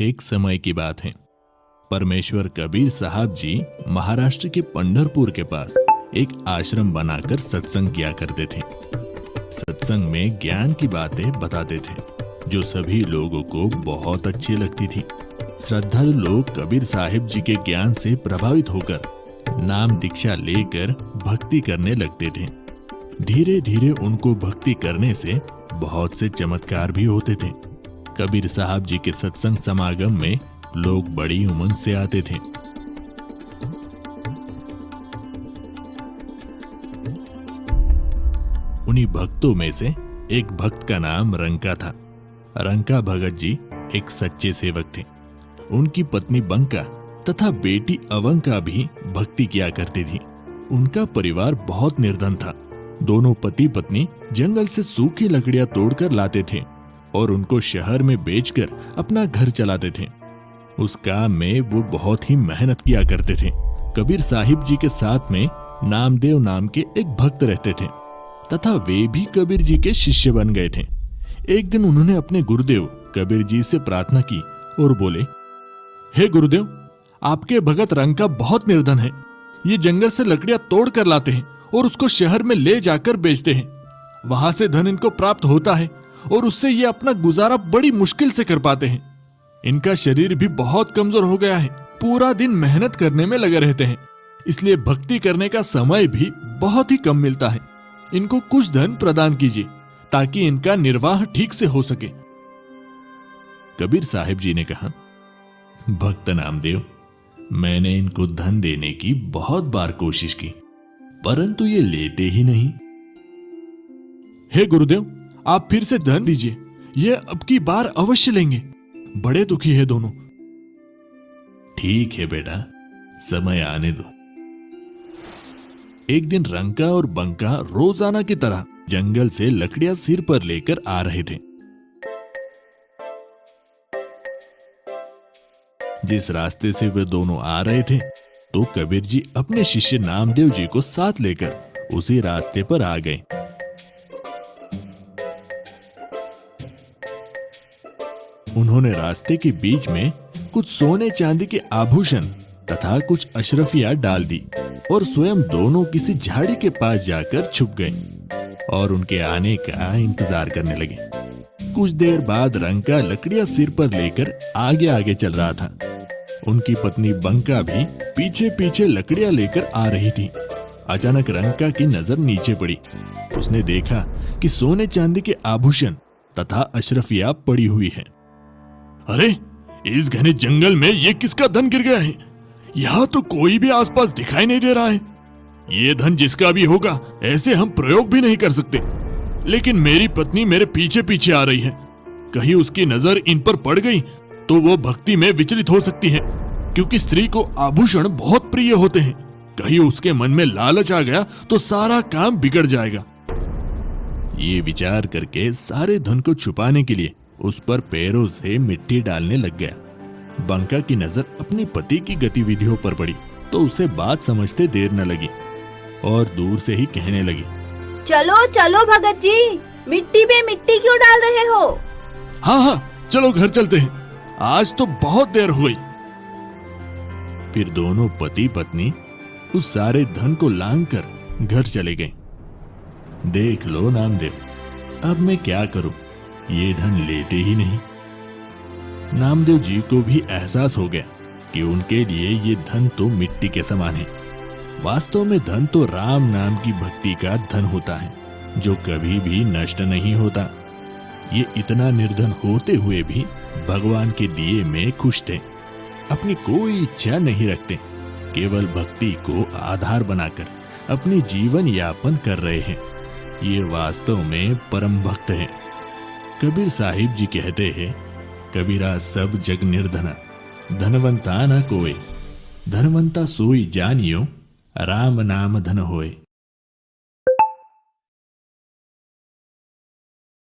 एक समय की बात है। परमेश्वर कबीर साहब जी महाराष्ट्र के पंढरपुर के पास एक आश्रम बनाकर सत्संग किया करते थे। सत्संग में ज्ञान की बातें बताते थे जो सभी लोगों को बहुत अच्छी लगती थी। श्रद्धालु लोग कबीर साहिब जी के ज्ञान से प्रभावित होकर नाम दीक्षा लेकर भक्ति करने लगते थे। धीरे धीरे उनको भक्ति करने से बहुत से चमत्कार भी होते थे। कबीर साहब जी के सत्संग समागम में लोग बड़ी उमंग से आते थे। उन्हीं भक्तों में से एक भक्त का नाम रंका था। रंका भगत जी एक सच्चे सेवक थे। उनकी पत्नी बंका तथा बेटी अवंका भी भक्ति किया करती थी। उनका परिवार बहुत निर्धन था। दोनों पति पत्नी जंगल से सूखी लकड़ियां तोड़कर लाते थे और उनको शहर में बेचकर अपना घर चलाते थे। उस काम में वो बहुत ही मेहनत किया करते थे। कबीर साहिब जी के साथ में नामदेव नाम के एक भक्त रहते थे तथा वे भी कबीर जी के शिष्य बन गए थे। एक दिन उन्होंने अपने गुरुदेव कबीर जी से प्रार्थना की और बोले, हे गुरुदेव, आपके भगत रंका बहुत निर्धन है। ये जंगल से लकड़ियां तोड़ कर लाते हैं और उसको शहर में ले जाकर बेचते हैं। वहां से धन इनको प्राप्त होता है और उससे ये अपना गुजारा बड़ी मुश्किल से कर पाते हैं। इनका शरीर भी बहुत कमजोर हो गया है। पूरा दिन मेहनत करने में लगे रहते हैं, इसलिए भक्ति करने का समय भी बहुत ही कम मिलता है। इनको कुछ धन प्रदान कीजिए ताकि इनका निर्वाह ठीक से हो सके। कबीर साहिब जी ने कहा, भक्त नामदेव, मैंने इनको धन देने की बहुत बार कोशिश की, परंतु ये लेते ही नहीं। हे गुरुदेव, आप फिर से धन दीजिए, ये अब की बार अवश्य लेंगे। बड़े दुखी है दोनों। ठीक है बेटा, समय आने दो। एक दिन रंका और बंका रोजाना की तरह जंगल से लकड़ियां सिर पर लेकर आ रहे थे। जिस रास्ते से वे दोनों आ रहे थे तो कबीर जी अपने शिष्य नामदेव जी को साथ लेकर उसी रास्ते पर आ गए। उन्होंने रास्ते के बीच में कुछ सोने चांदी के आभूषण तथा कुछ अशरफियां डाल दी और स्वयं दोनों किसी झाड़ी के पास जाकर छुप गए और उनके आने का इंतजार करने लगे। कुछ देर बाद रंका लकड़ियां सिर पर लेकर आगे आगे चल रहा था। उनकी पत्नी बंका भी पीछे पीछे लकड़ियां लेकर आ रही थी। अचानक रंका की नजर नीचे पड़ी। उसने देखा कि सोने चांदी के आभूषण तथा अशरफियां पड़ी हुई है। अरे, इस घने जंगल में ये किसका धन गिर गया है? यहाँ तो कोई भी आसपास दिखाई नहीं दे रहा है। ये धन जिसका भी होगा, ऐसे हम प्रयोग भी नहीं कर सकते। लेकिन मेरी पत्नी मेरे पीछे पीछे आ रही है। कहीं उसकी नजर इन पर पड़ गई तो वो भक्ति में विचलित हो सकती है, क्योंकि स्त्री को आभूषण बहुत प्रिय होते हैं। कहीं उसके मन में लालच आ गया तो सारा काम बिगड़ जाएगा। ये विचार करके सारे धन को छुपाने के लिए उस पर पैरों से मिट्टी डालने लग गया। बंका की नजर अपने पति की गतिविधियों पर पड़ी तो उसे बात समझते देर न लगी और दूर से ही कहने लगी, चलो चलो भगत जी, मिट्टी पे मिट्टी क्यों डाल रहे हो? हाँ हाँ, चलो घर चलते हैं, आज तो बहुत देर हो गई। फिर दोनों पति पत्नी उस सारे धन को लांघकर घर चले गए। देख लो नामदेव, अब मैं क्या करूं, ये धन लेते ही नहीं। नामदेव जी को भी एहसास हो गया कि उनके लिए ये धन तो मिट्टी के समान है। वास्तव में धन तो राम नाम की भक्ति का धन होता है जो कभी भी नष्ट नहीं होता। ये इतना निर्धन होते हुए भी भगवान के दिए में खुश थे। अपनी कोई इच्छा नहीं रखते, केवल भक्ति को आधार बनाकर अपनी जीवन यापन कर रहे हैं। ये वास्तव में परम भक्त हैं। कबीर साहिब जी कहते हैं, कबीरा सब जग निर्धना, धनवंता न कोय, धनवंता सोई जानियो, राम नाम धन होए।